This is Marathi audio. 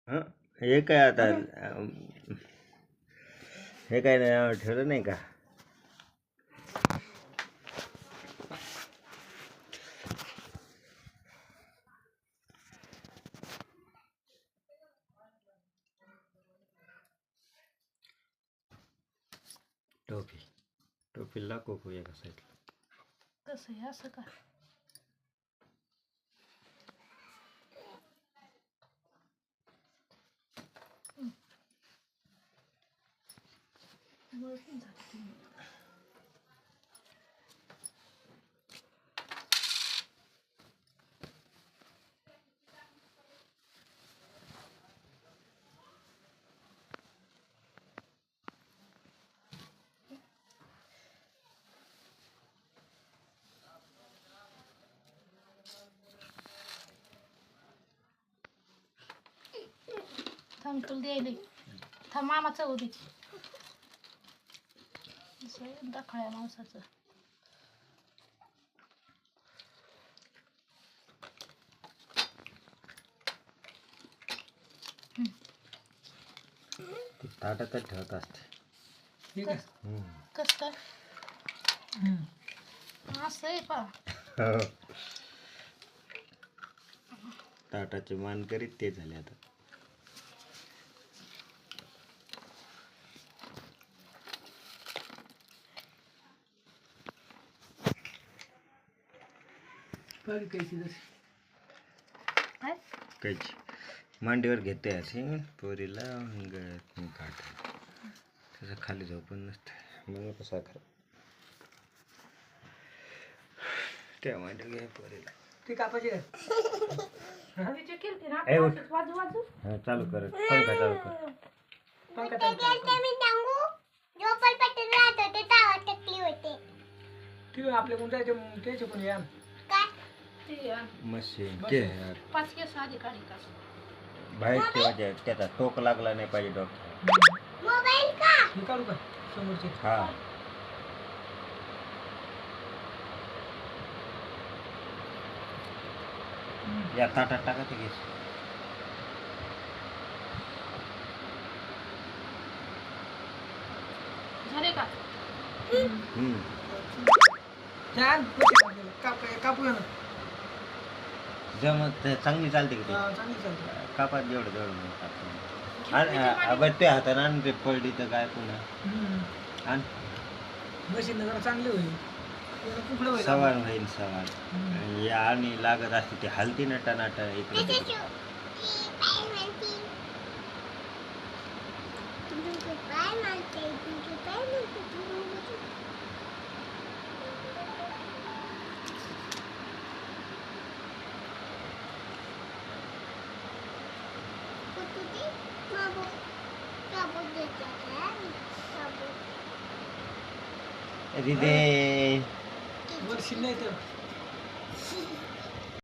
हं, हे काय आता हे काय नाव ठेवलं नाही का? टोपीला कोको एका साईडला. कसं आहे असं का? थांब तुला द्यायला थांब मामाचं उभी दाखळ्या माणसाचं. ताटातच ठेवत असते. कस काय असं आहे पा ताटाचे मान करीत ते झाले आता. कैची मांडीवर घेते असे पोरीला गळ्यात काढ त्याचं खाली झोपून नसतं मग कसा खरं त्या मांडी घे पोरीला ती कापायची वाजू वाजू हा चालू कर पंखा चालू कर. आपले कोण जायचे त्याचे कोण या मशीन ते 5 केस आधी काढी का बाहेर ठेवायचे त्याचा टोक लागला नाही पाहिजे डॉक्टर. हे काढू का समोरचे हा या ताटात टाका ते केस. झाले का? छान कापूया ना. जमत चांगली चालते का चांगली चालते ते कापात जेवढं जेवढं आणि बट्टे हाताने आणि ते पडली तर काय पुन्हा आणि मशीन जरा चांगली होईल कुकडं होईल. सवार होईल सवार या आणि लागत असते ते हलती नटा नाटा इकडे वर्षी नाही तर